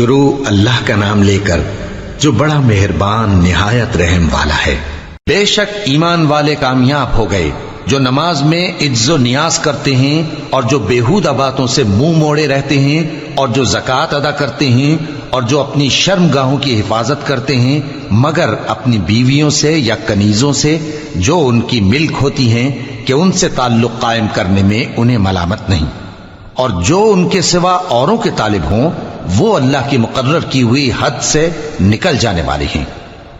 شروع اللہ کا نام لے کر جو بڑا مہربان نہایت رحم والا ہے۔ بے شک ایمان والے کامیاب ہو گئے جو نماز میں عجز و نیاز کرتے ہیں اور جو بیہودہ باتوں سے منہ موڑے رہتے ہیں اور جو زکوٰۃ ادا کرتے ہیں اور جو اپنی شرم گاہوں کی حفاظت کرتے ہیں مگر اپنی بیویوں سے یا کنیزوں سے جو ان کی ملک ہوتی ہیں کہ ان سے تعلق قائم کرنے میں انہیں ملامت نہیں، اور جو ان کے سوا اوروں کے طالب ہوں وہ اللہ کی مقرر کی ہوئی حد سے نکل جانے والے ہیں،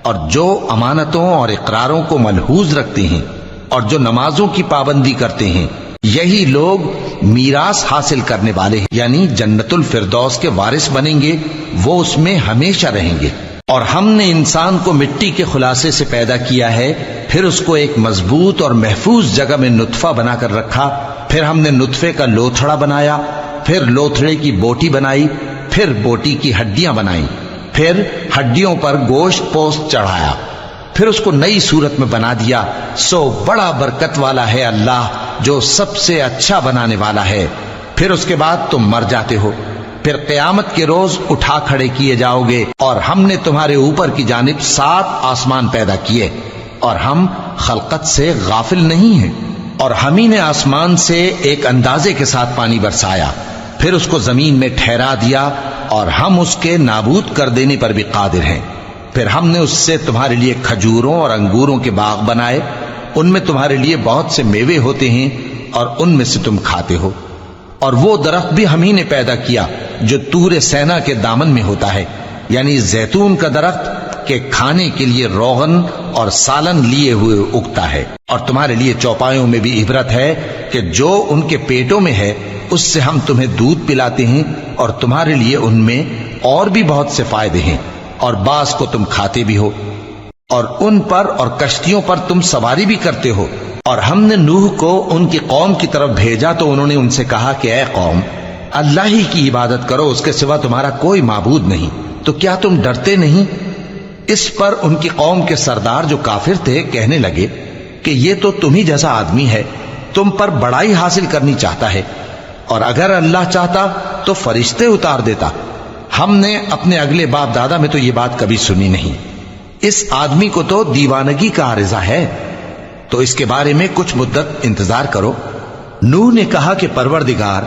اور جو امانتوں اور اقراروں کو ملحوظ رکھتے ہیں اور جو نمازوں کی پابندی کرتے ہیں یہی لوگ میراث حاصل کرنے والے ہیں، یعنی جنت الفردوس کے وارث بنیں گے، وہ اس میں ہمیشہ رہیں گے۔ اور ہم نے انسان کو مٹی کے خلاصے سے پیدا کیا ہے، پھر اس کو ایک مضبوط اور محفوظ جگہ میں نطفہ بنا کر رکھا، پھر ہم نے نطفے کا لوتھڑا بنایا، پھر لوتھڑے کی بوٹی بنائی، پھر بوٹی کی ہڈیاں بنائیں، پھر ہڈیوں پر گوشت پوست چڑھایا، پھر اس کو نئی صورت میں بنا دیا۔ سو بڑا برکت والا ہے اللہ جو سب سے اچھا بنانے والا ہے۔ پھر اس کے بعد تم مر جاتے ہو، پھر قیامت کے روز اٹھا کھڑے کیے جاؤ گے، اور ہم نے تمہارے اوپر کی جانب 7 آسمان پیدا کیے، اور ہم خلقت سے غافل نہیں ہیں۔ اور ہم ہی نے آسمان سے ایک اندازے کے ساتھ پانی برسایا، پھر اس کو زمین میں ٹھہرا دیا، اور ہم اس کے نابود کر دینے پر بھی قادر ہیں۔ پھر ہم نے اس سے تمہارے لیے کھجوروں اور انگوروں کے باغ بنائے، ان میں تمہارے لیے بہت سے میوے ہوتے ہیں اور ان میں سے تم کھاتے ہو۔ اور وہ درخت بھی ہم ہی نے پیدا کیا جو طور سینا کے دامن میں ہوتا ہے، یعنی زیتون کا درخت کہ کھانے کے لیے روغن اور سالن لیے ہوئے اگتا ہے، اور تمہارے لیے چوپایوں میں بھی عبرت ہے کہ جو ان کے پیٹوں میں ہے اس سے ہم تمہیں دودھ پلاتے ہیں، اور تمہارے لیے ان میں اور بھی بہت سے فائدے ہیں، اور بعض کو تم کھاتے بھی ہو، اور ان پر اور کشتیوں پر تم سواری بھی کرتے ہو۔ اور ہم نے نوح کو ان کی قوم کی طرف بھیجا تو انہوں نے ان سے کہا کہ اے قوم، اللہ ہی کی عبادت کرو، اس کے سوا تمہارا کوئی معبود نہیں، تو کیا تم ڈرتے نہیں؟ اس پر ان کی قوم کے سردار جو کافر تھے کہنے لگے کہ یہ تو تم ہی جیسا آدمی ہے، تم پر بڑائی حاصل کرنی چاہتا ہے، اور اگر اللہ چاہتا تو فرشتے اتار دیتا۔ ہم نے اپنے اگلے باپ دادا میں تو یہ بات کبھی سنی نہیں، اس آدمی کو تو دیوانگی کا عارضہ ہے، تو اس کے بارے میں کچھ مدت انتظار کرو۔ نوح نے کہا کہ پروردگار،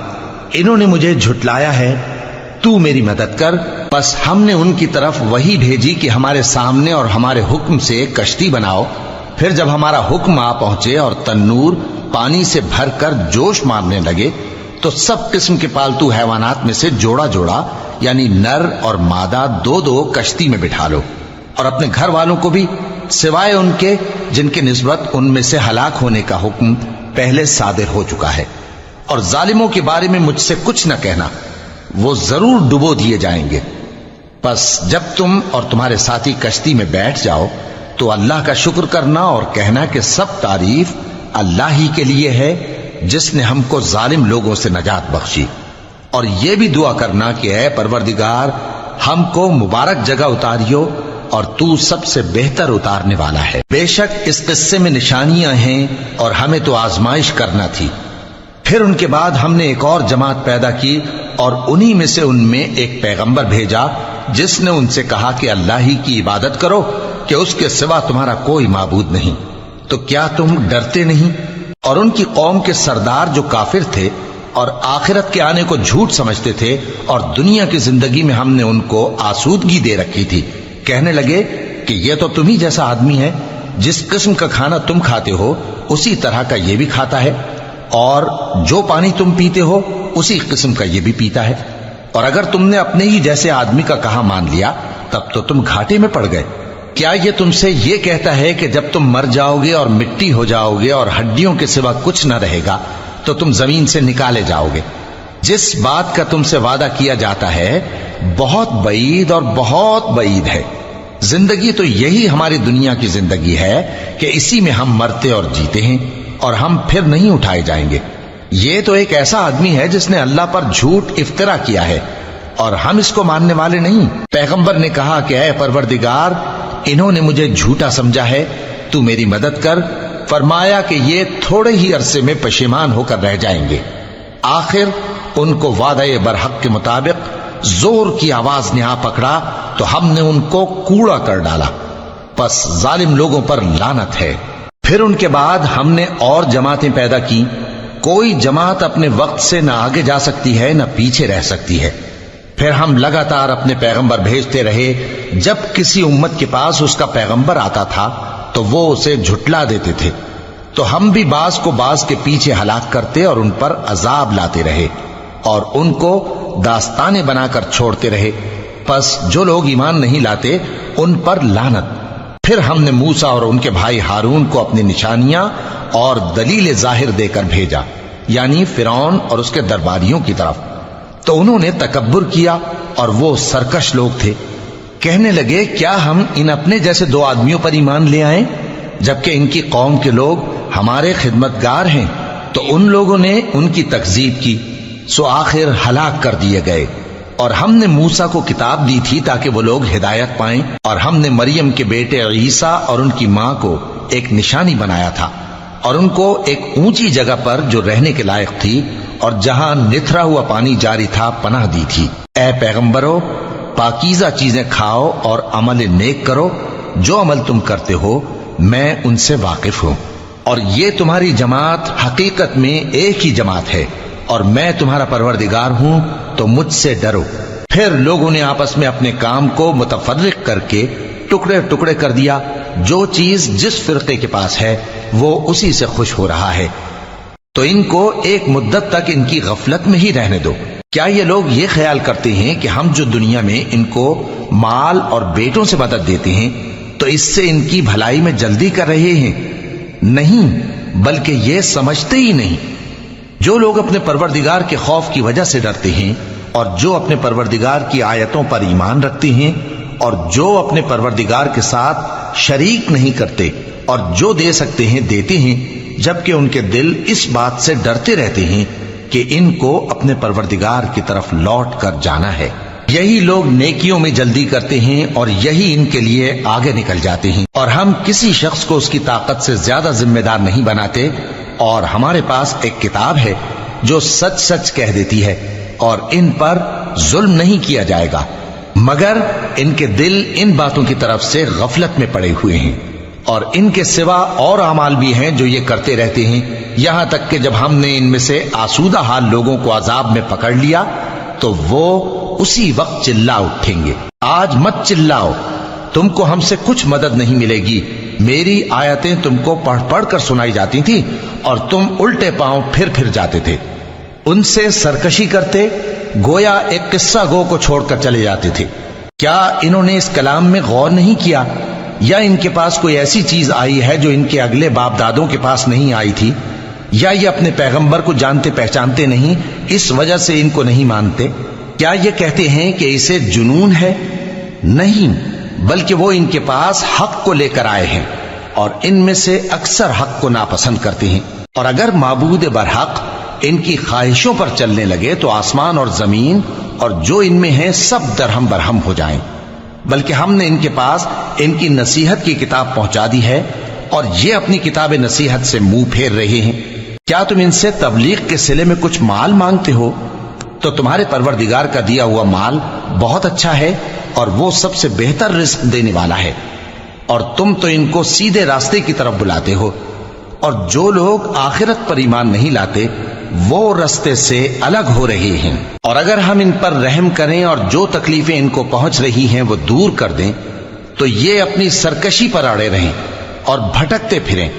انہوں نے مجھے جھٹلایا ہے، تو میری مدد کر۔ پس ہم نے ان کی طرف وحی بھیجی کہ ہمارے سامنے اور ہمارے حکم سے ایک کشتی بناؤ۔ پھر جب ہمارا حکم آ پہنچے اور تنور پانی سے بھر کر جوش مارنے لگے تو سب قسم کے پالتو حیوانات میں سے جوڑا جوڑا یعنی نر اور مادہ 2 کشتی میں بٹھا لو، اور اپنے گھر والوں کو بھی سوائے ان کے جن کے نسبت ان میں سے ہلاک ہونے کا حکم پہلے صادر ہو چکا ہے۔ اور ظالموں کے بارے میں مجھ سے کچھ نہ کہنا، وہ ضرور ڈبو دیے جائیں گے۔ پس جب تم اور تمہارے ساتھی کشتی میں بیٹھ جاؤ تو اللہ کا شکر کرنا اور کہنا کہ سب تعریف اللہ ہی کے لیے ہے جس نے ہم کو ظالم لوگوں سے نجات بخشی، اور یہ بھی دعا کرنا کہ اے پروردگار ہم کو مبارک جگہ اتاریو، اور تو سب سے بہتر اتارنے والا ہے۔ بے شک اس قصے میں نشانیاں ہیں اور ہمیں تو آزمائش کرنا تھی۔ پھر ان کے بعد ہم نے ایک اور جماعت پیدا کی، اور انہی میں سے ان میں ایک پیغمبر بھیجا جس نے ان سے کہا کہ اللہ ہی کی عبادت کرو کہ اس کے سوا تمہارا کوئی معبود نہیں، تو کیا تم ڈرتے نہیں؟ اور ان کی قوم کے سردار جو کافر تھے اور آخرت کے آنے کو جھوٹ سمجھتے تھے اور دنیا کی زندگی میں ہم نے ان کو آسودگی دے رکھی تھی، کہنے لگے کہ یہ تو تم ہی جیسا آدمی ہے، جس قسم کا کھانا تم کھاتے ہو اسی طرح کا یہ بھی کھاتا ہے، اور جو پانی تم پیتے ہو اسی قسم کا یہ بھی پیتا ہے، اور اگر تم نے اپنے ہی جیسے آدمی کا کہا مان لیا تب تو تم گھاٹے میں پڑ گئے۔ کیا یہ تم سے یہ کہتا ہے کہ جب تم مر جاؤ گے اور مٹی ہو جاؤ گے اور ہڈیوں کے سوا کچھ نہ رہے گا تو تم زمین سے نکالے جاؤ گے؟ جس بات کا تم سے وعدہ کیا جاتا ہے بہت بعید اور بہت بعید ہے۔ زندگی تو یہی ہماری دنیا کی زندگی ہے کہ اسی میں ہم مرتے اور جیتے ہیں، اور ہم پھر نہیں اٹھائے جائیں گے۔ یہ تو ایک ایسا آدمی ہے جس نے اللہ پر جھوٹ افطرا کیا ہے، اور ہم اس کو ماننے والے نہیں۔ پیغمبر نے کہا کہ اے پروردگار، انہوں نے مجھے جھوٹا سمجھا ہے، تو میری مدد کر۔ فرمایا کہ یہ تھوڑے ہی عرصے میں پشیمان ہو کر رہ جائیں گے، آخر ان کو وعدہ برحق کے مطابق زور کی آواز نے آ پکڑا تو ہم نے ان کو کوڑا کر ڈالا، پس ظالم لوگوں پر لعنت ہے۔ پھر ان کے بعد ہم نے اور جماعتیں پیدا کی، کوئی جماعت اپنے وقت سے نہ آگے جا سکتی ہے نہ پیچھے رہ سکتی ہے۔ پھر ہم لگاتار اپنے پیغمبر بھیجتے رہے، جب کسی امت کے پاس اس کا پیغمبر آتا تھا تو وہ اسے جھٹلا دیتے تھے، تو ہم بھی بعض کو بعض کے پیچھے ہلاک کرتے اور ان پر عذاب لاتے رہے اور ان کو داستانیں بنا کر چھوڑتے رہے۔ پس جو لوگ ایمان نہیں لاتے ان پر لعنت۔ پھر ہم نے موسیٰ اور ان کے بھائی ہارون کو اپنی نشانیاں اور دلیل ظاہر دے کر بھیجا، یعنی فرعون اور اس کے درباریوں کی طرف، تو انہوں نے تکبر کیا اور وہ سرکش لوگ تھے۔ کہنے لگے کیا ہم ان اپنے جیسے دو آدمیوں پر ایمان لے آئیں جبکہ ان کی قوم کے لوگ ہمارے خدمتگار ہیں؟ تو ان لوگوں نے ان کی تکذیب کی، سو آخر ہلاک کر دیے گئے۔ اور ہم نے موسیٰ کو کتاب دی تھی تاکہ وہ لوگ ہدایت پائیں، اور ہم نے مریم کے بیٹے عیسیٰ اور ان کی ماں کو ایک نشانی بنایا تھا اور ان کو ایک اونچی جگہ پر جو رہنے کے لائق تھی اور جہاں نتھرا ہوا پانی جاری تھا پناہ دی تھی۔ اے پیغمبرو، پاکیزہ چیزیں کھاؤ اور عمل نیک کرو، جو عمل تم کرتے ہو میں ان سے واقف ہوں، اور یہ تمہاری جماعت حقیقت میں ایک ہی جماعت ہے، اور میں تمہارا پروردگار ہوں، تو مجھ سے ڈرو۔ پھر لوگوں نے آپس میں اپنے کام کو متفرق کر کے ٹکڑے ٹکڑے کر دیا، جو چیز جس فرقے کے پاس ہے وہ اسی سے خوش ہو رہا ہے، تو ان کو ایک مدت تک ان کی غفلت میں ہی رہنے دو۔ کیا یہ لوگ یہ خیال کرتے ہیں کہ ہم جو دنیا میں ان کو مال اور بیٹوں سے مدد دیتے ہیں تو اس سے ان کی بھلائی میں جلدی کر رہے ہیں؟ نہیں، بلکہ یہ سمجھتے ہی نہیں۔ جو لوگ اپنے پروردگار کے خوف کی وجہ سے ڈرتے ہیں اور جو اپنے پروردگار کی آیتوں پر ایمان رکھتے ہیں اور جو اپنے پروردگار کے ساتھ شریک نہیں کرتے اور جو دے سکتے ہیں دیتے ہیں، جبکہ ان کے دل اس بات سے ڈرتے رہتے ہیں کہ ان کو اپنے پروردگار کی طرف لوٹ کر جانا ہے، یہی لوگ نیکیوں میں جلدی کرتے ہیں اور یہی ان کے لیے آگے نکل جاتے ہیں۔ اور ہم کسی شخص کو اس کی طاقت سے زیادہ ذمہ دار نہیں بناتے، اور ہمارے پاس ایک کتاب ہے جو سچ سچ کہہ دیتی ہے، اور ان پر ظلم نہیں کیا جائے گا، مگر ان کے دل ان باتوں کی طرف سے غفلت میں پڑے ہوئے ہیں۔ اور ان کے سوا اور اعمال بھی ہیں جو یہ کرتے رہتے ہیں، یہاں تک کہ جب ہم نے ان میں سے آسودہ حال لوگوں کو عذاب میں پکڑ لیا تو وہ اسی وقت چلا اٹھیں گے۔ آج مت چلاؤ، تم کو ہم سے کچھ مدد نہیں ملے گی، میری آیتیں تم کو پڑھ پڑھ کر سنائی جاتی تھی اور تم الٹے پاؤں پھر جاتے تھے، ان سے سرکشی کرتے، گویا ایک قصہ گو کو چھوڑ کر چلے جاتے تھے۔ کیا انہوں نے اس کلام میں غور نہیں کیا، یا ان کے پاس کوئی ایسی چیز آئی ہے جو ان کے اگلے باپ دادوں کے پاس نہیں آئی تھی، یا یہ اپنے پیغمبر کو جانتے پہچانتے نہیں اس وجہ سے ان کو نہیں مانتے؟ کیا یہ کہتے ہیں کہ اسے جنون ہے؟ نہیں، بلکہ وہ ان کے پاس حق کو لے کر آئے ہیں، اور ان میں سے اکثر حق کو ناپسند کرتے ہیں۔ اور اگر معبود برحق ان کی خواہشوں پر چلنے لگے تو آسمان اور زمین اور جو ان میں ہیں سب درہم برہم ہو جائیں۔ بلکہ ہم نے ان کے پاس ان کی نصیحت کی کتاب پہنچا دی ہے، اور یہ اپنی کتاب نصیحت سے منہ پھیر رہے ہیں۔ کیا تم ان سے تبلیغ کے صلے میں کچھ مال مانگتے ہو؟ تو تمہارے پروردگار کا دیا ہوا مال بہت اچھا ہے، اور وہ سب سے بہتر رزق دینے والا ہے، اور تم تو ان کو سیدھے راستے کی طرف بلاتے ہو۔ اور جو لوگ آخرت پر ایمان نہیں لاتے وہ راستے سے الگ ہو رہے ہیں۔ اور اگر ہم ان پر رحم کریں اور جو تکلیفیں ان کو پہنچ رہی ہیں وہ دور کر دیں تو یہ اپنی سرکشی پر اڑے رہیں اور بھٹکتے پھریں،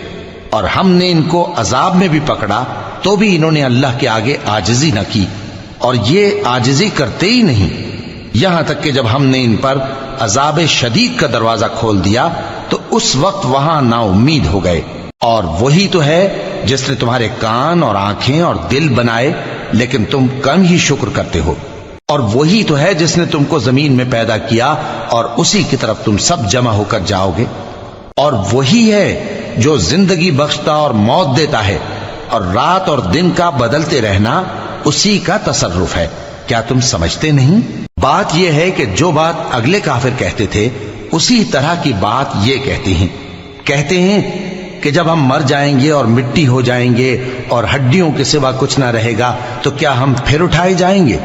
اور ہم نے ان کو عذاب میں بھی پکڑا تو بھی انہوں نے اللہ کے آگے عاجزی نہ کی، اور یہ عاجزی کرتے ہی نہیں، یہاں تک کہ جب ہم نے ان پر عذاب شدید کا دروازہ کھول دیا تو اس وقت وہاں نا امید ہو گئے۔ اور وہی تو ہے جس نے تمہارے کان اور آنکھیں اور دل بنائے، لیکن تم کم ہی شکر کرتے ہو۔ اور وہی تو ہے جس نے تم کو زمین میں پیدا کیا اور اسی کی طرف تم سب جمع ہو کر جاؤ گے۔ اور وہی ہے جو زندگی بخشتا اور موت دیتا ہے، اور رات اور دن کا بدلتے رہنا اسی کا تصرف ہے۔ کیا تم سمجھتے نہیں؟ بات یہ ہے کہ جو بات اگلے کافر کہتے تھے اسی طرح کی بات یہ کہتے ہیں کہ جب ہم مر جائیں گے اور مٹی ہو جائیں گے اور ہڈیوں کے سوا کچھ نہ رہے گا تو کیا ہم پھر اٹھائے جائیں گے؟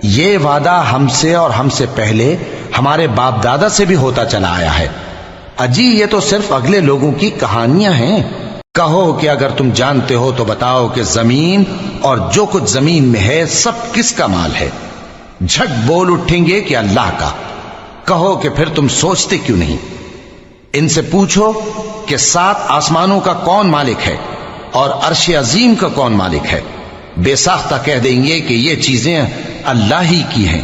یہ وعدہ ہم سے اور ہم سے پہلے ہمارے باپ دادا سے بھی ہوتا چلا آیا ہے۔ اجی یہ تو صرف اگلے لوگوں کی کہانیاں ہیں۔ کہو کہ اگر تم جانتے ہو تو بتاؤ کہ زمین اور جو کچھ زمین میں ہے سب کس کا مال ہے؟ جھٹ بول اٹھیں گے کہ اللہ کا۔ کہو کہ پھر تم سوچتے کیوں نہیں؟ ان سے پوچھو کہ 7 آسمانوں کا کون مالک ہے اور عرش عظیم کا کون مالک ہے؟ بے ساختہ کہہ دیں گے کہ یہ چیزیں اللہ ہی کی ہیں۔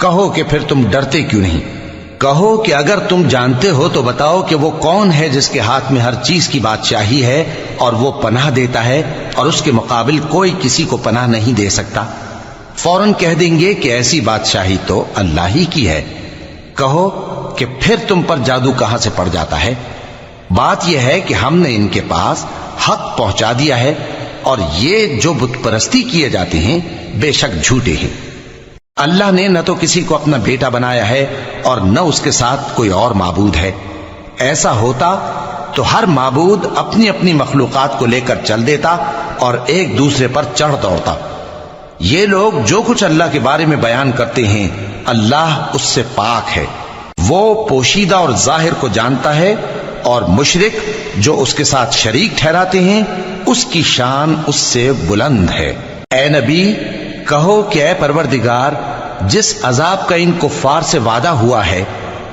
کہو کہ پھر تم ڈرتے کیوں نہیں؟ کہو کہ اگر تم جانتے ہو تو بتاؤ کہ وہ کون ہے جس کے ہاتھ میں ہر چیز کی بادشاہی ہے اور وہ پناہ دیتا ہے اور اس کے مقابل کوئی کسی کو پناہ نہیں دے سکتا؟ فوراً کہہ دیں گے کہ ایسی بادشاہی تو اللہ ہی کی ہے۔ کہو کہ پھر تم پر جادو کہاں سے پڑ جاتا ہے؟ بات یہ ہے کہ ہم نے ان کے پاس حق پہنچا دیا ہے اور یہ جو بت پرستی کیے جاتے ہیں بے شک جھوٹے ہیں۔ اللہ نے نہ تو کسی کو اپنا بیٹا بنایا ہے اور نہ اس کے ساتھ کوئی اور معبود ہے۔ ایسا ہوتا تو ہر معبود اپنی اپنی مخلوقات کو لے کر چل دیتا اور ایک دوسرے پر چڑھ دوڑتا۔ یہ لوگ جو کچھ اللہ کے بارے میں بیان کرتے ہیں اللہ اس سے پاک ہے، وہ پوشیدہ اور ظاہر کو جانتا ہے، اور مشرک جو اس کے ساتھ شریک ٹھہراتے ہیں اس کی شان اس سے بلند ہے۔ اے نبی کہو کہ اے پروردگار، جس عذاب کا ان کفار سے وعدہ ہوا ہے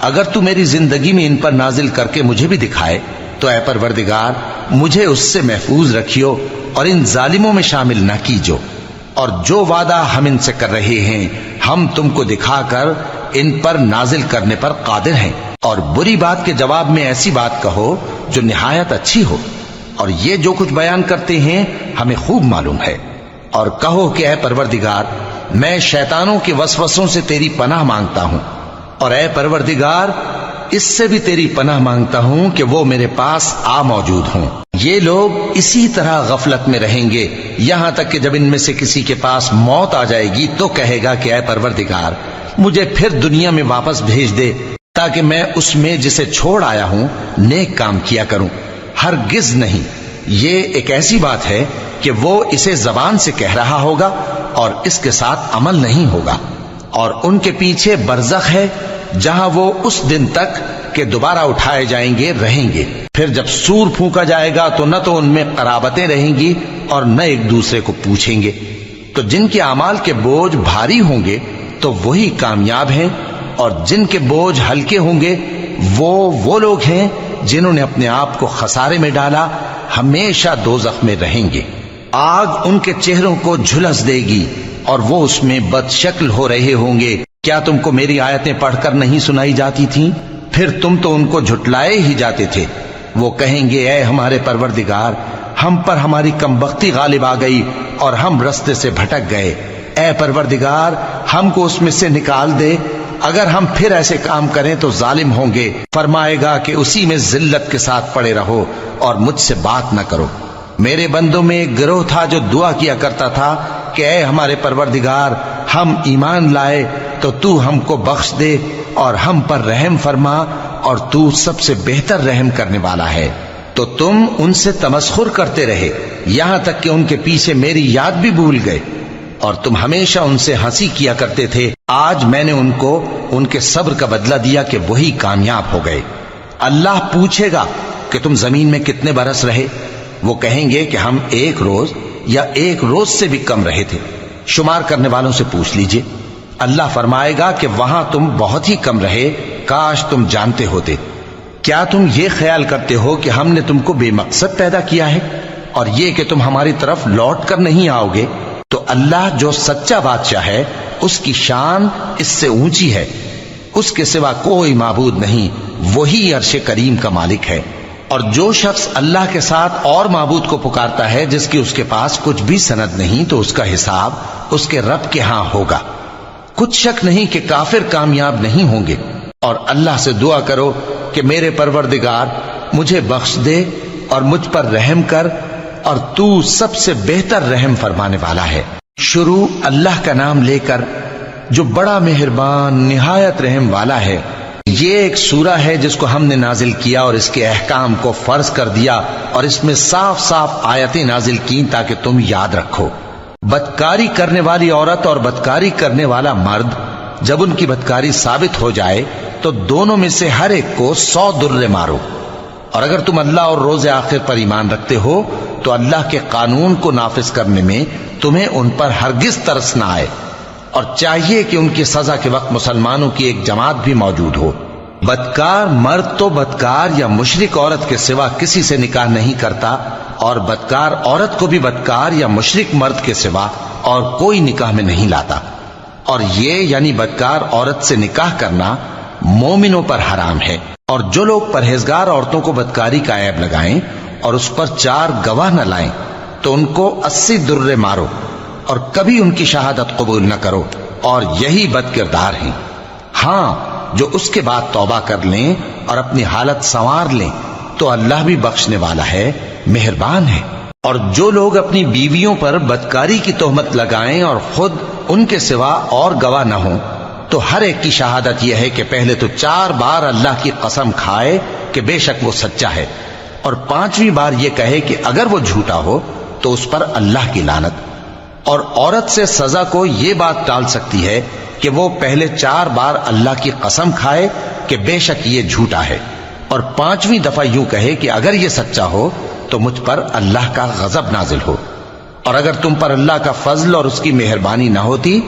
اگر تو میری زندگی میں ان پر نازل کر کے مجھے بھی دکھائے تو اے پروردگار مجھے اس سے محفوظ رکھیو اور ان ظالموں میں شامل نہ کیجو، اور جو وعدہ ہم ان سے کر رہے ہیں ہم تم کو دکھا کر ان پر نازل کرنے پر قادر ہیں۔ اور بری بات کے جواب میں ایسی بات کہو جو نہایت اچھی ہو، اور یہ جو کچھ بیان کرتے ہیں ہمیں خوب معلوم ہے۔ اور کہو کہ اے پروردگار میں شیطانوں کے وسوسوں سے تیری پناہ مانگتا ہوں، اور اے پروردگار اس سے بھی تیری پناہ مانگتا ہوں کہ وہ میرے پاس آ موجود ہوں۔ یہ لوگ اسی طرح غفلت میں رہیں گے یہاں تک کہ جب ان میں سے کسی کے پاس موت آ جائے گی تو کہے گا کہ اے پروردگار مجھے پھر دنیا میں واپس بھیج دے تاکہ میں اس میں جسے چھوڑ آیا ہوں نیک کام کیا کروں۔ ہرگز نہیں، یہ ایک ایسی بات ہے کہ وہ اسے زبان سے کہہ رہا ہوگا اور اس کے ساتھ عمل نہیں ہوگا، اور ان کے پیچھے برزخ ہے جہاں وہ اس دن تک کہ دوبارہ اٹھائے جائیں گے رہیں گے۔ پھر جب سور پھونکا جائے گا تو نہ تو ان میں قرابتیں رہیں گی اور نہ ایک دوسرے کو پوچھیں گے۔ تو جن کے اعمال کے بوجھ بھاری ہوں گے تو وہی کامیاب ہیں، اور جن کے بوجھ ہلکے ہوں گے وہ لوگ ہیں جنہوں نے اپنے آپ کو خسارے میں ڈالا، ہمیشہ دوزخ میں رہیں گے۔ آگ ان کے چہروں کو جھلس دے گی اور وہ اس میں بد شکل ہو رہے ہوں گے۔ کیا تم کو میری آیتیں پڑھ کر نہیں سنائی جاتی تھیں؟ پھر تم تو ان کو جھٹلائے ہی جاتے تھے۔ وہ کہیں گے اے ہمارے پروردگار ہم پر ہماری کمبختی غالب آ گئی اور ہم رستے سے بھٹک گئے، اے پروردگار ہم کو اس میں سے نکال دے، اگر ہم پھر ایسے کام کریں تو ظالم ہوں گے۔ فرمائے گا کہ اسی میں ذلت کے ساتھ پڑے رہو اور مجھ سے بات نہ کرو۔ میرے بندوں میں ایک گروہ تھا جو دعا کیا کرتا تھا کہ اے ہمارے پروردگار ہم ایمان لائے تو تو ہم کو بخش دے اور ہم پر رحم فرما، اور تو سب سے بہتر رحم کرنے والا ہے۔ تو تم ان سے تمسخر کرتے رہے یہاں تک کہ ان کے پیچھے میری یاد بھی بھول گئے، اور تم ہمیشہ ان سے ہنسی کیا کرتے تھے۔ آج میں نے ان کو ان کے صبر کا بدلہ دیا کہ وہی کامیاب ہو گئے۔ اللہ پوچھے گا کہ تم زمین میں کتنے برس رہے؟ وہ کہیں گے کہ ہم 1 روز یا 1 روز سے بھی کم رہے تھے، شمار کرنے والوں سے پوچھ لیجئے۔ اللہ فرمائے گا کہ وہاں تم بہت ہی کم رہے، کاش تم جانتے ہوتے۔ کیا تم یہ خیال کرتے ہو کہ ہم نے تم کو بے مقصد پیدا کیا ہے اور یہ کہ تم ہماری طرف لوٹ کر نہیں آؤ گے؟ تو اللہ جو سچا بادشاہ ہے اس کی شان اس سے اونچی ہے، اس کے سوا کوئی معبود نہیں، وہی عرش کریم کا مالک ہے۔ اور جو شخص اللہ کے ساتھ اور معبود کو پکارتا ہے جس کی اس کے پاس کچھ بھی سند نہیں تو اس کا حساب اس کے رب کے ہاں ہوگا۔ کچھ شک نہیں کہ کافر کامیاب نہیں ہوں گے۔ اور اللہ سے دعا کرو کہ میرے پروردگار مجھے بخش دے اور مجھ پر رحم کر، اور تو سب سے بہتر رحم فرمانے والا ہے۔ شروع اللہ کا نام لے کر جو بڑا مہربان نہایت رحم والا ہے۔ یہ ایک سورہ ہے جس کو ہم نے نازل کیا اور اس کے احکام کو فرض کر دیا، اور اس میں صاف صاف آیتیں نازل کی تاکہ تم یاد رکھو۔ بدکاری کرنے والی عورت اور بدکاری کرنے والا مرد جب ان کی بدکاری ثابت ہو جائے تو دونوں میں سے ہر ایک کو 100 درے مارو، اور اگر تم اللہ اور روز آخر پر ایمان رکھتے ہو تو اللہ کے قانون کو نافذ کرنے میں تمہیں ان پر ہرگز ترس نہ آئے، اور چاہیے کہ ان کی سزا کے وقت مسلمانوں کی ایک جماعت بھی موجود ہو۔ بدکار مرد تو بدکار یا مشرک عورت کے سوا کسی سے نکاح نہیں کرتا، اور بدکار عورت کو بھی بدکار یا مشرک مرد کے سوا اور کوئی نکاح میں نہیں لاتا، اور یہ یعنی بدکار عورت سے نکاح کرنا مومنوں پر حرام ہے۔ اور جو لوگ پرہیزگار عورتوں کو بدکاری کا عیب لگائیں اور اس پر 4 گواہ نہ لائیں تو ان کو 80 درے مارو، اور کبھی ان کی شہادت قبول نہ کرو، اور یہی بد کردار ہیں۔ ہاں، جو اس کے بعد توبہ کر لیں اور اپنی حالت سنوار لیں تو اللہ بھی بخشنے والا ہے، مہربان ہے۔ اور جو لوگ اپنی بیویوں پر بدکاری کی تہمت لگائیں اور خود ان کے سوا اور گواہ نہ ہوں تو ہر ایک کی شہادت یہ ہے کہ پہلے تو 4 بار اللہ کی قسم کھائے کہ بے شک وہ سچا ہے، اور 5ویں بار یہ کہے کہ اگر وہ جھوٹا ہو تو اس پر اللہ کی لعنت۔ اور عورت سے سزا کو یہ بات ٹال سکتی ہے کہ وہ پہلے 4 بار اللہ کی قسم کھائے کہ بے شک یہ جھوٹا ہے، اور 5ویں دفعہ یوں کہے کہ اگر یہ سچا ہو تو مجھ پر اللہ کا غضب نازل ہو۔ اور اگر تم پر اللہ کا فضل اور اس کی مہربانی نہ ہوتی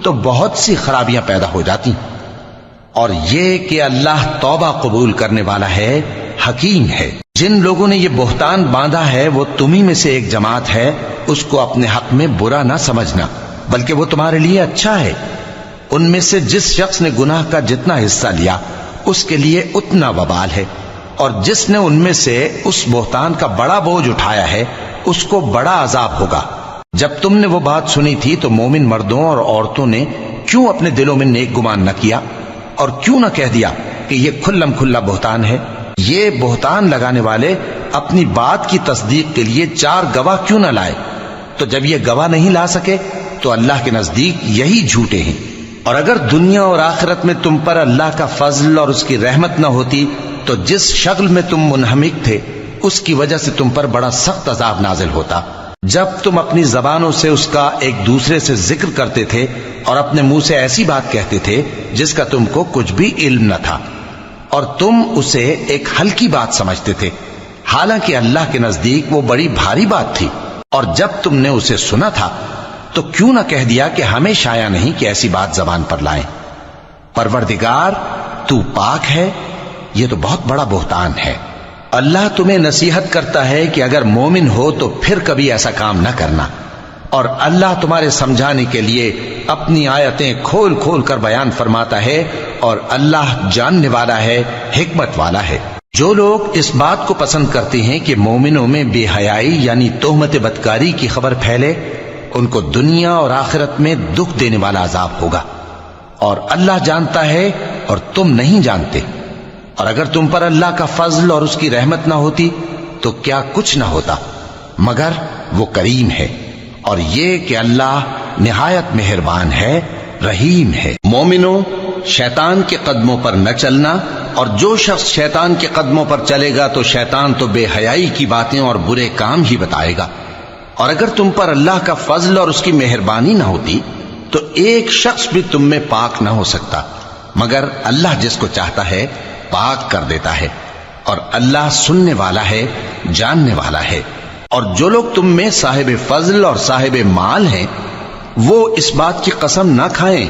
تو بہت سی خرابیاں پیدا ہو جاتی۔ اور یہ کہ اللہ توبہ قبول کرنے والا ہے، حکیم ہے۔ جن لوگوں نے یہ بہتان باندھا ہے وہ تمہیں میں سے ایک جماعت ہے، اس کو اپنے حق میں برا نہ سمجھنا، بلکہ وہ تمہارے لیے اچھا ہے۔ ان میں سے جس شخص نے گناہ کا جتنا حصہ لیا اس کے لیے اتنا وبال ہے، اور جس نے ان میں سے اس بہتان کا بڑا بوجھ اٹھایا ہے اس کو بڑا عذاب ہوگا۔ جب تم نے وہ بات سنی تھی تو مومن مردوں اور عورتوں نے کیوں اپنے دلوں میں نیک گمان نہ کیا، اور کیوں نہ کہہ دیا کہ یہ کھلم کھلا بہتان ہے؟ یہ بہتان لگانے والے اپنی بات کی تصدیق کے لیے 4 گواہ کیوں نہ لائے؟ تو جب یہ گواہ نہیں لا سکے تو اللہ کے نزدیک یہی جھوٹے ہیں۔ اور اگر دنیا اور آخرت میں تم پر اللہ کا فضل اور اس کی رحمت نہ ہوتی تو جس شغل میں تم منہمک تھے اس کی وجہ سے تم پر بڑا سخت عذاب نازل ہوتا، جب تم اپنی زبانوں سے اس کا ایک دوسرے سے ذکر کرتے تھے اور اپنے منہ سے ایسی بات کہتے تھے جس کا تم کو کچھ بھی علم نہ تھا، اور تم اسے ایک ہلکی بات سمجھتے تھے، حالانکہ اللہ کے نزدیک وہ بڑی بھاری بات تھی۔ اور جب تم نے اسے سنا تھا تو کیوں نہ کہہ دیا کہ ہمیں شایع نہیں کہ ایسی بات زبان پر لائیں؟ پروردگار تو پاک ہے، یہ تو بہت بڑا بہتان ہے۔ اللہ تمہیں نصیحت کرتا ہے کہ اگر مومن ہو تو پھر کبھی ایسا کام نہ کرنا، اور اللہ تمہارے سمجھانے کے لیے اپنی آیتیں کھول کھول کر بیان فرماتا ہے، اور اللہ جاننے والا ہے، حکمت والا ہے۔ جو لوگ اس بات کو پسند کرتے ہیں کہ مومنوں میں بے حیائی یعنی تہمت بدکاری کی خبر پھیلے، ان کو دنیا اور آخرت میں دکھ دینے والا عذاب ہوگا، اور اللہ جانتا ہے اور تم نہیں جانتے۔ اور اگر تم پر اللہ کا فضل اور اس کی رحمت نہ ہوتی تو کیا کچھ نہ ہوتا، مگر وہ کریم ہے، اور یہ کہ اللہ نہایت مہربان ہے، رحیم ہے۔ مومنوں، شیطان کے قدموں پر نہ چلنا، اور جو شخص شیطان کے قدموں پر چلے گا تو شیطان تو بے حیائی کی باتیں اور برے کام ہی بتائے گا۔ اور اگر تم پر اللہ کا فضل اور اس کی مہربانی نہ ہوتی تو ایک شخص بھی تم میں پاک نہ ہو سکتا، مگر اللہ جس کو چاہتا ہے پاک کر دیتا ہے، اور اللہ سننے والا ہے، جاننے والا ہے۔ اور جو لوگ تم میں صاحب فضل اور صاحب مال ہیں وہ اس بات کی قسم نہ کھائیں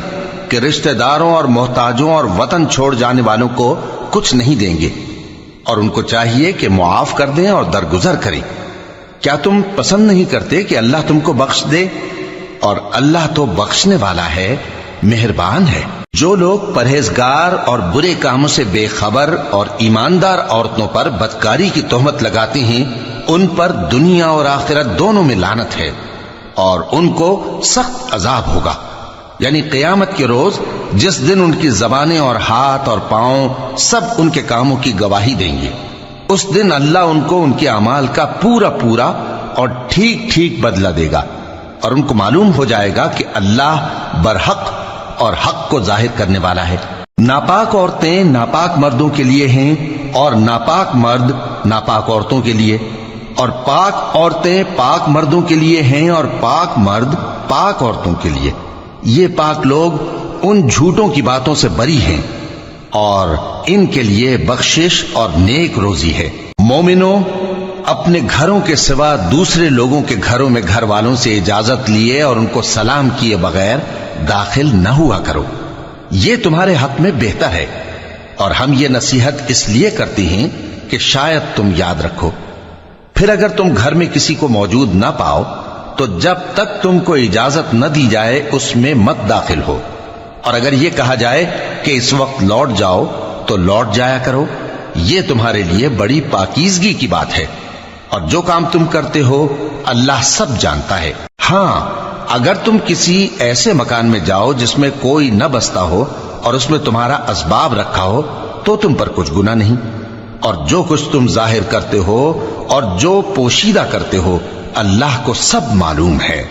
کہ رشتہ داروں اور محتاجوں اور وطن چھوڑ جانے والوں کو کچھ نہیں دیں گے، اور ان کو چاہیے کہ معاف کر دیں اور درگزر کریں۔ کیا تم پسند نہیں کرتے کہ اللہ تم کو بخش دے؟ اور اللہ تو بخشنے والا ہے، مہربان ہے۔ جو لوگ پرہیزگار اور برے کاموں سے بے خبر اور ایماندار عورتوں پر بدکاری کی تہمت لگاتے ہیں ان پر دنیا اور آخرت دونوں میں لعنت ہے، اور ان کو سخت عذاب ہوگا، یعنی قیامت کے روز جس دن ان کی زبانیں اور ہاتھ اور پاؤں سب ان کے کاموں کی گواہی دیں گے۔ اس دن اللہ ان کو ان کے اعمال کا پورا پورا اور ٹھیک ٹھیک بدلہ دے گا، اور ان کو معلوم ہو جائے گا کہ اللہ برحق اور حق کو ظاہر کرنے والا ہے۔ ناپاک عورتیں ناپاک مردوں کے لیے ہیں، اور ناپاک مرد ناپاک عورتوں کے لیے، اور پاک عورتیں پاک مردوں کے لیے ہیں اور پاک مرد پاک عورتوں کے لیے. یہ پاک لوگ ان جھوٹوں کی باتوں سے بری ہیں اور ان کے لیے بخشش اور نیک روزی ہے. مومنوں، اپنے گھروں کے سوا دوسرے لوگوں کے گھروں میں گھر والوں سے اجازت لیے اور ان کو سلام کیے بغیر داخل نہ ہوا کرو. یہ تمہارے حق میں بہتر ہے، اور ہم یہ نصیحت اس لیے کرتے ہیں کہ شاید تم یاد رکھو. پھر اگر تم گھر میں کسی کو موجود نہ پاؤ تو جب تک تم کو اجازت نہ دی جائے اس میں مت داخل ہو، اور اگر یہ کہا جائے کہ اس وقت لوٹ جاؤ تو لوٹ جایا کرو. یہ تمہارے لیے بڑی پاکیزگی کی بات ہے، اور جو کام تم کرتے ہو اللہ سب جانتا ہے. ہاں، اگر تم کسی ایسے مکان میں جاؤ جس میں کوئی نہ بستا ہو اور اس میں تمہارا اسباب رکھا ہو تو تم پر کچھ گناہ نہیں، اور جو کچھ تم ظاہر کرتے ہو اور جو پوشیدہ کرتے ہو اللہ کو سب معلوم ہے.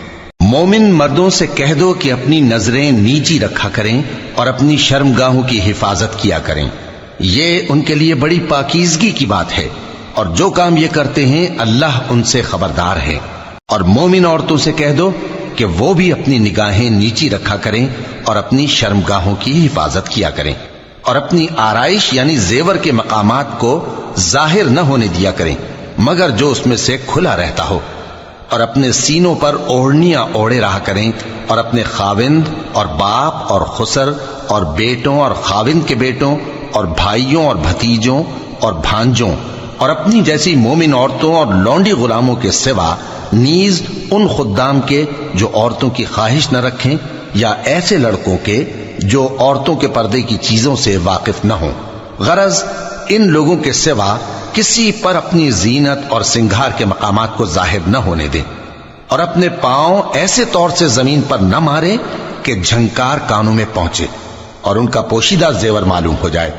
مومن مردوں سے کہہ دو کہ اپنی نظریں نیچی رکھا کریں اور اپنی شرمگاہوں کی حفاظت کیا کریں. یہ ان کے لیے بڑی پاکیزگی کی بات ہے، اور جو کام یہ کرتے ہیں اللہ ان سے خبردار ہے. اور مومن عورتوں سے کہہ دو کہ وہ بھی اپنی نگاہیں نیچی رکھا کریں اور اپنی شرمگاہوں کی حفاظت کیا کریں، اور اپنی آرائش یعنی زیور کے مقامات کو ظاہر نہ ہونے دیا کریں مگر جو اس میں سے کھلا رہتا ہو، اور اپنے سینوں پر اوڑھنیاں اوڑھے رہا کریں، اور اپنے خاوند اور باپ اور خسر اور بیٹوں اور خاوند کے بیٹوں اور بھائیوں اور بھتیجوں اور بھانجوں اور اپنی جیسی مومن عورتوں اور لونڈی غلاموں کے سوا نیز ان خدام کے جو عورتوں کی خواہش نہ رکھیں، یا ایسے لڑکوں کے جو عورتوں کے پردے کی چیزوں سے واقف نہ ہوں. غرض ان لوگوں کے سوا کسی پر اپنی زینت اور سنگھار کے مقامات کو ظاہر نہ ہونے دیں، اور اپنے پاؤں ایسے طور سے زمین پر نہ مارے کہ جھنکار کانوں میں پہنچے اور ان کا پوشیدہ زیور معلوم ہو جائے.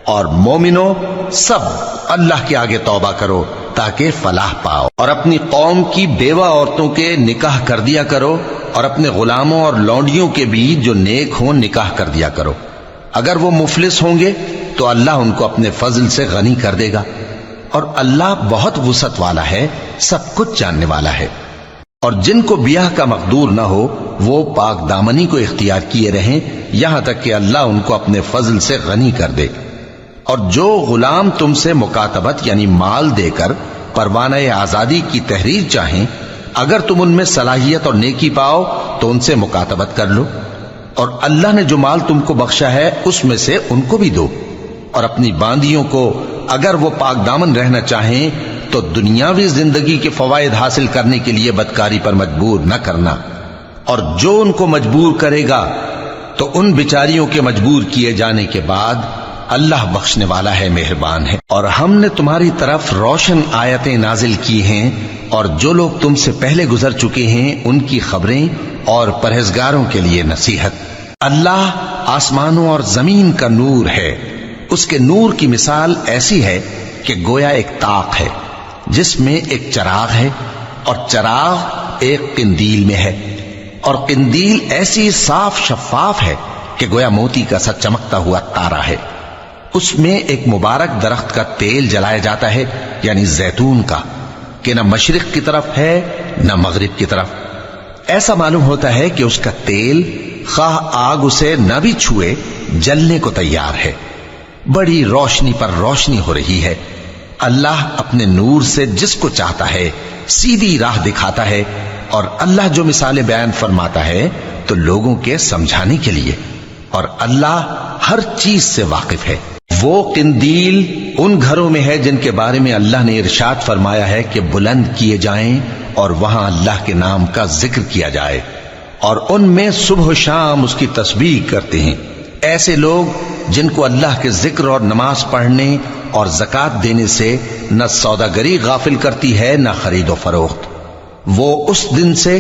اور مومنوں، سب اللہ کے آگے توبہ کرو تاکہ فلاح پاؤ، اور اپنی قوم کی بیوہ عورتوں کے نکاح کر دیا کرو، اور اپنے غلاموں اور لونڈیوں کے بھی جو نیک ہوں نکاح کر دیا کرو. اگر وہ مفلس ہوں گے تو اللہ ان کو اپنے فضل سے غنی کر دے گا، اور اللہ بہت وسعت والا ہے، سب کچھ جاننے والا ہے. اور جن کو بیاہ کا مقدور نہ ہو وہ پاک دامنی کو اختیار کیے رہیں یہاں تک کہ اللہ ان کو اپنے فضل سے غنی کر دے. اور جو غلام تم سے مکاتبت یعنی مال دے کر پروانہ آزادی کی تحریر چاہیں، اگر تم ان میں صلاحیت اور نیکی پاؤ تو ان سے مکاتبت کر لو، اور اللہ نے جو مال تم کو بخشا ہے اس میں سے ان کو بھی دو. اور اپنی باندیوں کو اگر وہ پاک دامن رہنا چاہیں تو دنیاوی زندگی کے فوائد حاصل کرنے کے لیے بدکاری پر مجبور نہ کرنا، اور جو ان کو مجبور کرے گا تو ان بیچاریوں کے مجبور کیے جانے کے بعد اللہ بخشنے والا ہے، مہربان ہے. اور ہم نے تمہاری طرف روشن آیتیں نازل کی ہیں، اور جو لوگ تم سے پہلے گزر چکے ہیں ان کی خبریں اور پرہیزگاروں کے لیے نصیحت. اللہ آسمانوں اور زمین کا نور ہے. اس کے نور کی مثال ایسی ہے کہ گویا ایک طاق ہے جس میں ایک چراغ ہے، اور چراغ ایک قندیل میں ہے، اور قندیل ایسی صاف شفاف ہے کہ گویا موتی کا سا چمکتا ہوا تارا ہے. اس میں ایک مبارک درخت کا تیل جلایا جاتا ہے یعنی زیتون کا، کہ نہ مشرق کی طرف ہے نہ مغرب کی طرف. ایسا معلوم ہوتا ہے کہ اس کا تیل خواہ آگ اسے نہ بھی چھوئے جلنے کو تیار ہے. بڑی روشنی پر روشنی ہو رہی ہے. اللہ اپنے نور سے جس کو چاہتا ہے سیدھی راہ دکھاتا ہے، اور اللہ جو مثالیں بیان فرماتا ہے تو لوگوں کے سمجھانے کے لیے، اور اللہ ہر چیز سے واقف ہے. وہ قندیل ان گھروں میں ہے جن کے بارے میں اللہ نے ارشاد فرمایا ہے کہ بلند کیے جائیں اور وہاں اللہ کے نام کا ذکر کیا جائے، اور ان میں صبح و شام اس کی تسبیح کرتے ہیں. ایسے لوگ جن کو اللہ کے ذکر اور نماز پڑھنے اور زکوٰۃ دینے سے نہ سوداگری غافل کرتی ہے نہ خرید و فروخت. وہ اس دن سے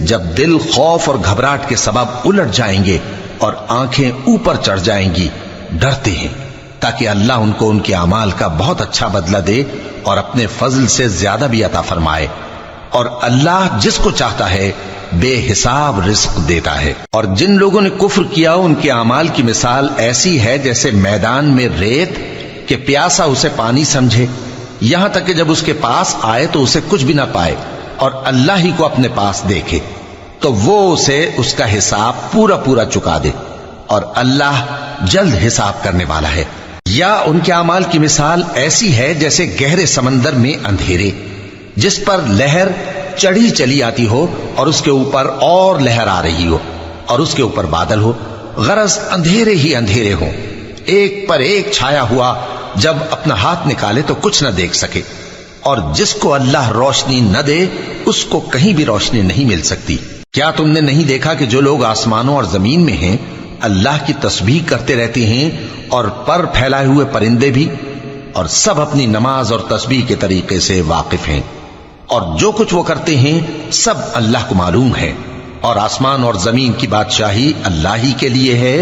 جب دل خوف اور گھبراہٹ کے سبب الٹ جائیں گے اور آنکھیں اوپر چڑھ جائیں گی ڈرتے ہیں، تاکہ اللہ ان کو ان کے اعمال کا بہت اچھا بدلہ دے اور اپنے فضل سے زیادہ بھی عطا فرمائے. اور اللہ جس کو چاہتا ہے بے حساب رزق دیتا ہے. اور جن لوگوں نے کفر کیا ان کے اعمال کی مثال ایسی ہے جیسے میدان میں ریت کہ پیاسا اسے پانی سمجھے، یہاں تک کہ جب اس کے پاس آئے تو اسے کچھ بھی نہ پائے اور اللہ ہی کو اپنے پاس دیکھے تو وہ اسے اس کا حساب پورا پورا چکا دے، اور اللہ جلد حساب کرنے والا ہے۔ یا ان کے اعمال کی مثال ایسی ہے جیسے گہرے سمندر میں اندھیرے جس پر لہر چڑھی چلی آتی ہو اور اس کے اوپر اور لہر آ رہی ہو اور اس کے اوپر بادل ہو، غرض اندھیرے ہی اندھیرے ہوں، ایک پر ایک چھایا ہوا، جب اپنا ہاتھ نکالے تو کچھ نہ دیکھ سکے، اور جس کو اللہ روشنی نہ دے اس کو کہیں بھی روشنی نہیں مل سکتی۔ کیا تم نے نہیں دیکھا کہ جو لوگ آسمانوں اور زمین میں ہیں اللہ کی تسبیح کرتے رہتے ہیں، اور پر پھیلائے ہوئے پرندے بھی، اور سب اپنی نماز اور تسبیح کے طریقے سے واقف ہیں، اور جو کچھ وہ کرتے ہیں سب اللہ کو معلوم ہے، اور آسمان اور زمین کی بادشاہی اللہ ہی کے لیے ہے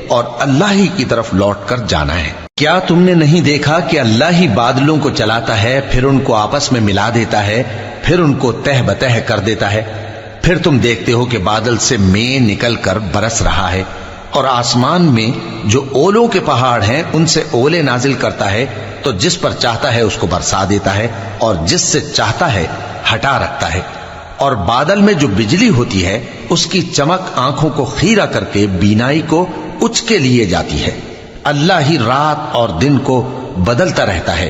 اور اللہ ہی کی طرف لوٹ کر جانا ہے۔ کیا تم نے نہیں دیکھا کہ اللہ ہی بادلوں کو چلاتا ہے، پھر ان کو آپس میں ملا دیتا ہے، پھر ان کو تہ بتہ کر دیتا ہے، پھر تم دیکھتے ہو کہ بادل سے مے نکل کر برس رہا ہے، اور آسمان میں جو اولوں کے پہاڑ ہیں ان سے اولے نازل کرتا ہے، تو جس پر چاہتا ہے اس کو برسا دیتا ہے اور جس سے چاہتا ہے ہٹا رکھتا ہے، اور بادل میں جو بجلی ہوتی ہے اس کی چمک آنکھوں کو خیرہ کر کے بینائی کو اچکے لیے جاتی ہے۔ اللہ ہی رات اور دن کو بدلتا رہتا ہے،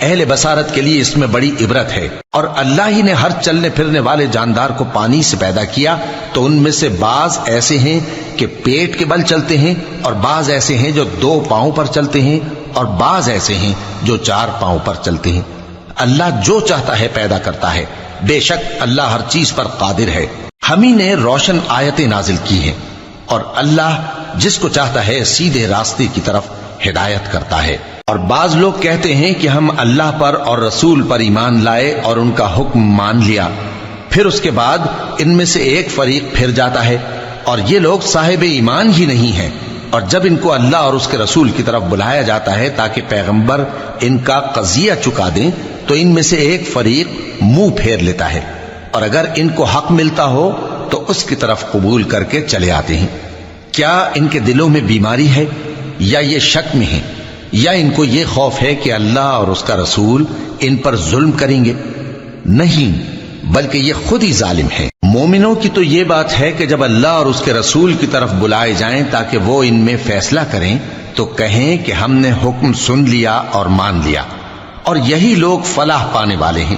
اہل بصارت کے لیے اس میں بڑی عبرت ہے۔ اور اللہ ہی نے ہر چلنے پھرنے والے جاندار کو پانی سے پیدا کیا، تو ان میں سے بعض ایسے ہیں کہ پیٹ کے بل چلتے ہیں، اور بعض ایسے ہیں جو 2 پاؤں پر چلتے ہیں، اور بعض ایسے ہیں جو 4 پاؤں پر چلتے ہیں۔ اللہ جو چاہتا ہے پیدا کرتا ہے، بے شک اللہ ہر چیز پر قادر ہے۔ ہم ہی نے روشن آیتیں نازل کی ہیں، اور اللہ جس کو چاہتا ہے سیدھے راستے کی طرف ہدایت کرتا ہے۔ اور بعض لوگ کہتے ہیں کہ ہم اللہ پر اور رسول پر ایمان لائے اور ان کا حکم مان لیا، پھر اس کے بعد ان میں سے ایک فریق پھر جاتا ہے، اور یہ لوگ صاحب ایمان ہی نہیں ہیں، اور جب ان کو اللہ اور اس کے رسول کی طرف بلایا جاتا ہے تاکہ پیغمبر ان کا قضیہ چکا دیں، تو ان میں سے ایک فریق منہ پھیر لیتا ہے، اور اگر ان کو حق ملتا ہو تو اس کی طرف قبول کر کے چلے آتے ہیں۔ کیا ان کے دلوں میں بیماری ہے، یا یہ شک میں ہیں، یا ان کو یہ خوف ہے کہ اللہ اور اس کا رسول ان پر ظلم کریں گے؟ نہیں، بلکہ یہ خود ہی ظالم ہیں۔ مومنوں کی تو یہ بات ہے کہ جب اللہ اور اس کے رسول کی طرف بلائے جائیں تاکہ وہ ان میں فیصلہ کریں تو کہیں کہ ہم نے حکم سن لیا اور مان لیا، اور یہی لوگ فلاح پانے والے ہیں۔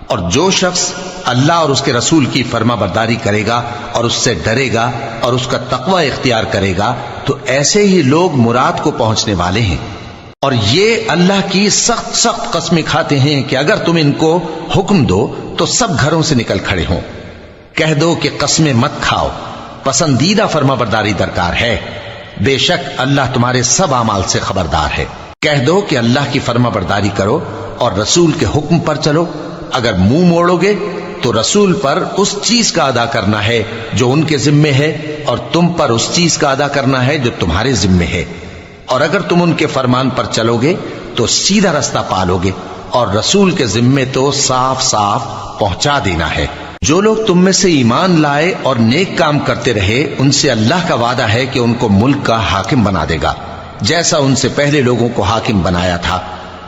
اور جو شخص اللہ اور اس کے رسول کی فرما برداری کرے گا اور اس سے ڈرے گا اور اس کا تقوی اختیار کرے گا تو ایسے ہی لوگ مراد کو پہنچنے والے ہیں۔ اور یہ اللہ کی سخت سخت قسمیں کھاتے ہیں کہ اگر تم ان کو حکم دو تو سب گھروں سے نکل کھڑے ہوں۔ کہہ دو کہ قسمیں مت کھاؤ، پسندیدہ فرما برداری درکار ہے، بے شک اللہ تمہارے سب اعمال سے خبردار ہے۔ کہہ دو کہ اللہ کی فرما برداری کرو اور رسول کے حکم پر چلو، اگر منہ موڑو گے تو رسول پر اس چیز کا ادا کرنا ہے جو ان کے ذمے ہے، اور تم پر اس چیز کا ادا کرنا ہے جو تمہارے ذمے ہے، اور اگر تم ان کے فرمان پر چلو گے تو سیدھا رستہ پالو گے، اور رسول کے ذمے تو صاف صاف پہنچا دینا ہے۔ جو لوگ تم میں سے ایمان لائے اور نیک کام کرتے رہے ان سے اللہ کا وعدہ ہے کہ ان کو ملک کا حاکم بنا دے گا، جیسا ان سے پہلے لوگوں کو حاکم بنایا تھا،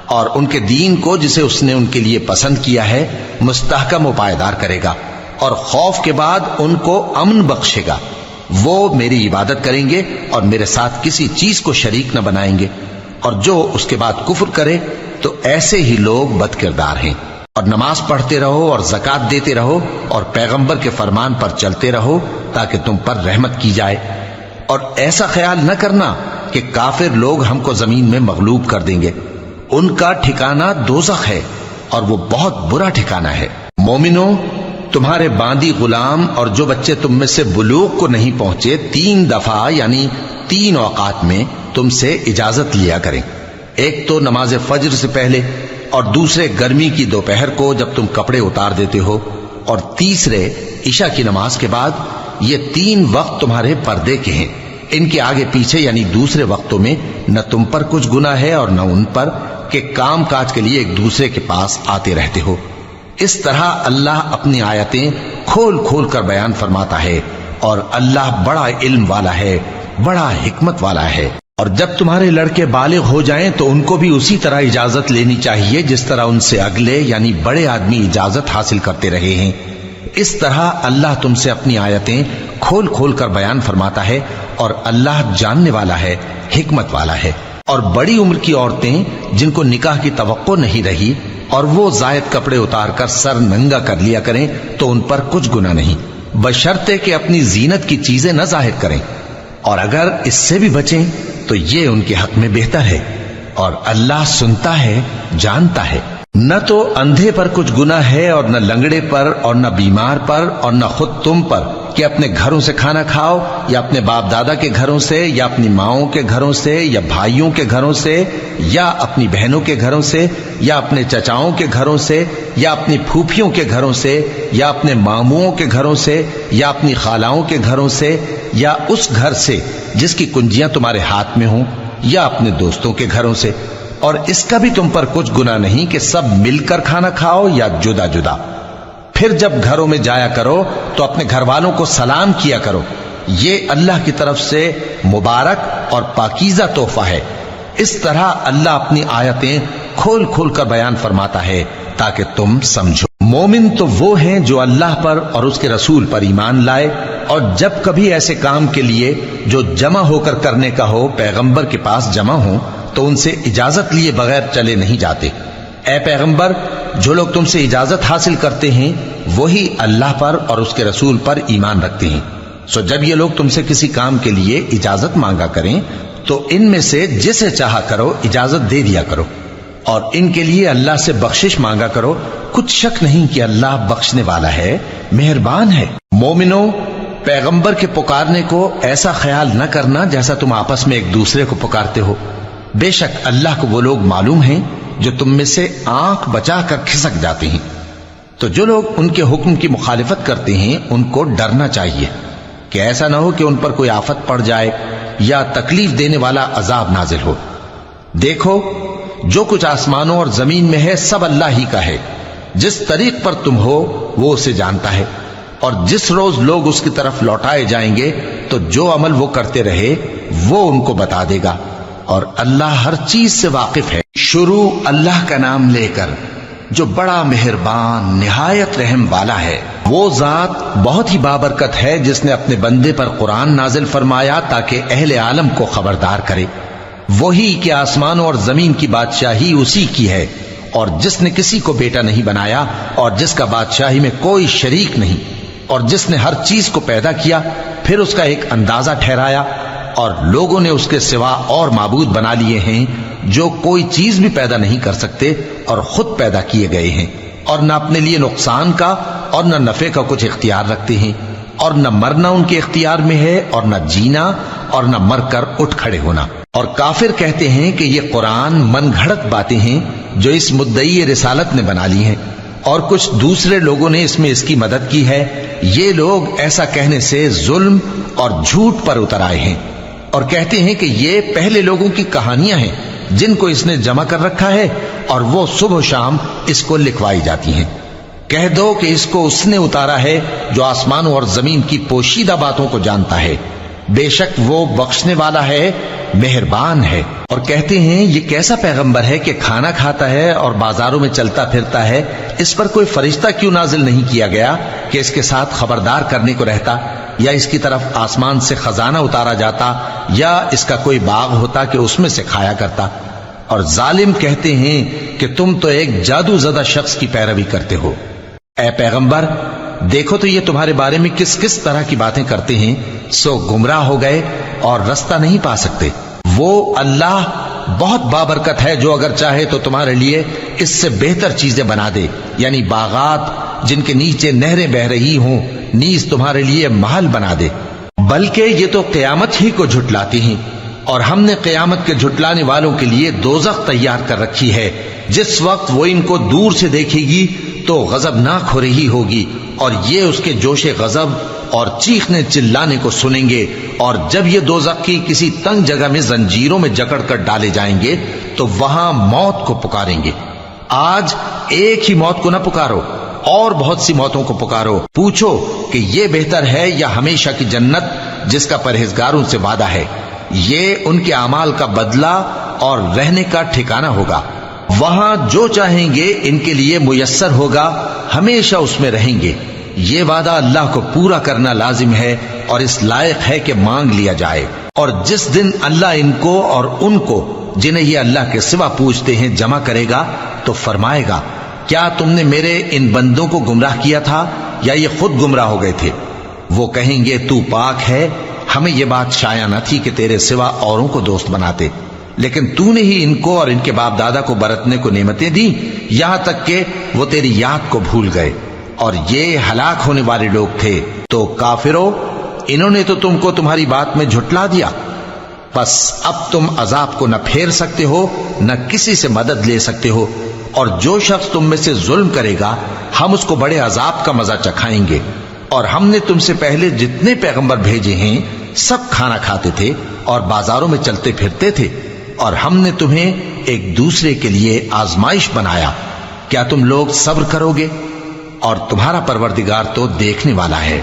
اور ان کے دین کو جسے اس نے ان کے لیے پسند کیا ہے مستحکم و پائیدار کرے گا، اور خوف کے بعد ان کو امن بخشے گا۔ وہ میری عبادت کریں گے اور میرے ساتھ کسی چیز کو شریک نہ بنائیں گے، اور جو اس کے بعد کفر کرے تو ایسے ہی لوگ بد کردار ہیں۔ اور نماز پڑھتے رہو اور زکوٰۃ دیتے رہو اور پیغمبر کے فرمان پر چلتے رہو تاکہ تم پر رحمت کی جائے، اور ایسا خیال نہ کرنا کہ کافر لوگ ہم کو زمین میں مغلوب کر دیں گے، ان کا ٹھکانہ دوزخ ہے اور وہ بہت برا ٹھکانہ ہے۔ مومنوں، تمہارے باندی غلام اور جو بچے تم میں سے بلوغ کو نہیں پہنچے 3 دفعہ یعنی 3 اوقات میں تم سے اجازت لیا کریں، ایک تو نماز فجر سے پہلے، اور دوسرے گرمی کی دوپہر کو جب تم کپڑے اتار دیتے ہو، اور تیسرے عشاء کی نماز کے بعد۔ یہ 3 وقت تمہارے پردے کے ہیں، ان کے آگے پیچھے یعنی دوسرے وقتوں میں نہ تم پر کچھ گناہ ہے اور نہ ان پر، کہ کام کاج کے لیے ایک دوسرے کے پاس آتے رہتے ہو۔ اس طرح اللہ اپنی آیتیں کھول کھول کر بیان فرماتا ہے، اور اللہ بڑا علم والا ہے، بڑا حکمت والا ہے۔ اور جب تمہارے لڑکے بالغ ہو جائیں تو ان کو بھی اسی طرح اجازت لینی چاہیے جس طرح ان سے اگلے یعنی بڑے آدمی اجازت حاصل کرتے رہے ہیں۔ اس طرح اللہ تم سے اپنی آیتیں کھول کھول کر بیان فرماتا ہے، اور اللہ جاننے والا ہے، حکمت والا ہے۔ اور بڑی عمر کی عورتیں جن کو نکاح کی توقع نہیں رہی اور وہ زائد کپڑے اتار کر سر ننگا کر لیا کریں تو ان پر کچھ گناہ نہیں، بشرطے کہ اپنی زینت کی چیزیں نہ ظاہر کریں، اور اگر اس سے بھی بچیں تو یہ ان کے حق میں بہتر ہے، اور اللہ سنتا ہے، جانتا ہے۔ نہ تو اندھے پر کچھ گناہ ہے اور نہ لنگڑے پر اور نہ بیمار پر اور نہ خود تم پر کہ اپنے گھروں سے کھانا کھاؤ یا اپنے باپ دادا کے گھروں سے یا اپنی ماؤں کے گھروں سے یا بھائیوں کے گھروں سے یا اپنی بہنوں کے گھروں سے یا اپنے چچاؤں کے گھروں سے یا اپنی پھوپھیوں کے گھروں سے یا اپنے ماموؤں کے گھروں سے یا اپنی خالاؤں کے گھروں سے یا اس گھر سے جس کی کنجیاں تمہارے ہاتھ میں ہوں یا اپنے دوستوں کے گھروں سے، اور اس کا بھی تم پر کچھ گناہ نہیں کہ سب مل کر کھانا کھاؤ یا جدا جدا۔ پھر جب گھروں میں جایا کرو تو اپنے گھر والوں کو سلام کیا کرو، یہ اللہ کی طرف سے مبارک اور پاکیزہ تحفہ ہے۔ اس طرح اللہ اپنی آیتیں کھول کھول کر بیان فرماتا ہے تاکہ تم سمجھو۔ مومن تو وہ ہیں جو اللہ پر اور اس کے رسول پر ایمان لائے، اور جب کبھی ایسے کام کے لیے جو جمع ہو کر کرنے کا ہو پیغمبر کے پاس جمع ہوں تو ان سے اجازت لیے بغیر چلے نہیں جاتے۔ اے پیغمبر، جو لوگ تم سے اجازت حاصل کرتے ہیں وہی اللہ پر اور اس کے رسول پر ایمان رکھتے ہیں، سو جب یہ لوگ تم سے کسی کام کے لیے اجازت مانگا کریں تو ان میں سے جسے چاہا کرو اجازت دے دیا کرو، اور ان کے لیے اللہ سے بخشش مانگا کرو، کچھ شک نہیں کہ اللہ بخشنے والا ہے، مہربان ہے۔ مومنو، پیغمبر کے پکارنے کو ایسا خیال نہ کرنا جیسا تم آپس میں ایک دوسرے کو پکارتے ہو، بے شک اللہ کو وہ لوگ معلوم ہیں جو تم میں سے آنکھ بچا کر کھسک جاتے ہیں۔ تو جو لوگ ان کے حکم کی مخالفت کرتے ہیں ان کو ڈرنا چاہیے کہ ایسا نہ ہو کہ ان پر کوئی آفت پڑ جائے یا تکلیف دینے والا عذاب نازل ہو۔ دیکھو، جو کچھ آسمانوں اور زمین میں ہے سب اللہ ہی کا ہے، جس طریق پر تم ہو وہ اسے جانتا ہے، اور جس روز لوگ اس کی طرف لوٹائے جائیں گے تو جو عمل وہ کرتے رہے وہ ان کو بتا دے گا، اور اللہ ہر چیز سے واقف ہے۔ شروع اللہ کا نام لے کر جو بڑا مہربان نہایت رحم والا ہے۔ وہ ذات بہت ہی بابرکت ہے جس نے اپنے بندے پر قرآن نازل فرمایا تاکہ اہل عالم کو خبردار کرے۔ وہی کہ آسمانوں اور زمین کی بادشاہی اسی کی ہے، اور جس نے کسی کو بیٹا نہیں بنایا اور جس کا بادشاہی میں کوئی شریک نہیں، اور جس نے ہر چیز کو پیدا کیا پھر اس کا ایک اندازہ ٹھہرایا، اور لوگوں نے اس کے سوا اور معبود بنا لیے ہیں جو کوئی چیز بھی پیدا نہیں کر سکتے اور خود پیدا کیے گئے ہیں، اور نہ اپنے لیے نقصان کا اور نہ نفع کا کچھ اختیار رکھتے ہیں، اور نہ مرنا ان کے اختیار میں ہے اور نہ جینا اور نہ مر کر اٹھ کھڑے ہونا۔ اور کافر کہتے ہیں کہ یہ قرآن من گھڑت باتیں ہیں جو اس مدعی رسالت نے بنا لی ہیں، اور کچھ دوسرے لوگوں نے اس میں اس کی مدد کی ہے۔ یہ لوگ ایسا کہنے سے ظلم اور جھوٹ پر اتر آئے ہیں، اور کہتے ہیں کہ یہ پہلے لوگوں کی کہانیاں ہیں جن کو اس نے جمع کر رکھا ہے اور وہ صبح و شام اس کو لکھوائی جاتی ہیں۔ کہہ دو کہ اس کو اس نے اتارا ہے جو آسمانوں اور زمین کی پوشیدہ باتوں کو جانتا ہے، بے شک وہ بخشنے والا ہے، مہربان ہے۔ اور کہتے ہیں یہ کیسا پیغمبر ہے کہ کھانا کھاتا ہے اور بازاروں میں چلتا پھرتا ہے، اس پر کوئی فرشتہ کیوں نازل نہیں کیا گیا کہ اس کے ساتھ خبردار کرنے کو رہتا، یا اس کی طرف آسمان سے خزانہ اتارا جاتا، یا اس کا کوئی باغ ہوتا کہ اس میں سے کھایا کرتا۔ اور ظالم کہتے ہیں کہ تم تو ایک جادو زدہ شخص کی پیروی کرتے ہو۔ اے پیغمبر، دیکھو تو یہ تمہارے بارے میں کس کس طرح کی باتیں کرتے ہیں، سو گمراہ ہو گئے اور رستہ نہیں پا سکتے۔ وہ اللہ بہت بابرکت ہے جو اگر چاہے تو تمہارے لیے اس سے بہتر چیزیں بنا دے، یعنی باغات جن کے نیچے نہریں بہ رہی ہوں، نیز تمہارے لیے محل بنا دے۔ بلکہ یہ تو قیامت ہی کو جھٹلاتی ہیں، اور ہم نے قیامت کے جھٹلانے والوں کے لیے دوزخ تیار کر رکھی ہے، جس وقت وہ ان کو دور سے دیکھے گی تو غضبناک ہو رہی ہوگی، اور یہ اس کے جوش غضب اور چیخنے چلانے کو سنیں گے، اور جب یہ دوزخ کی کسی تنگ جگہ میں زنجیروں میں جکڑ کر ڈالے جائیں گے تو وہاں موت کو پکاریں گے۔ آج ایک ہی موت کو نہ پکارو، اور بہت سی موتوں کو پکارو، پوچھو کہ یہ بہتر ہے یا ہمیشہ کی جنت جس کا پرہیزگاروں سے وعدہ ہے۔ یہ ان کے اعمال کا بدلہ اور رہنے کا ٹھکانہ ہوگا، وہاں جو چاہیں گے ان کے لیے میسر ہوگا، ہمیشہ اس میں رہیں گے۔ یہ وعدہ اللہ کو پورا کرنا لازم ہے اور اس لائق ہے کہ مانگ لیا جائے۔ اور جس دن اللہ ان کو اور ان کو جنہیں یہ اللہ کے سوا پوجتے ہیں جمع کرے گا تو فرمائے گا، کیا تم نے میرے ان بندوں کو گمراہ کیا تھا یا یہ خود گمراہ ہو گئے تھے؟ وہ کہیں گے تو پاک ہے، ہمیں یہ بات شایع نہ تھی کہ تیرے سوا اوروں کو دوست بناتے، لیکن تو نے ہی ان کو اور ان کے باپ دادا کو برتنے کو نعمتیں دی، یہاں تک کہ وہ تیری یاد کو بھول گئے، اور یہ ہلاک ہونے والے لوگ تھے۔ تو کافرو، انہوں نے تو تم کو تمہاری بات میں جھٹلا دیا، بس اب تم عذاب کو نہ پھیر سکتے ہو نہ کسی سے مدد لے سکتے ہو، اور جو شخص تم میں سے ظلم کرے گا ہم اس کو بڑے عذاب کا مزہ چکھائیں گے۔ اور ہم نے تم سے پہلے جتنے پیغمبر بھیجے ہیں سب کھانا کھاتے تھے اور بازاروں میں چلتے پھرتے تھے، اور ہم نے تمہیں ایک دوسرے کے لیے آزمائش بنایا، کیا تم لوگ صبر کرو گے؟ اور تمہارا پروردگار تو دیکھنے والا ہے۔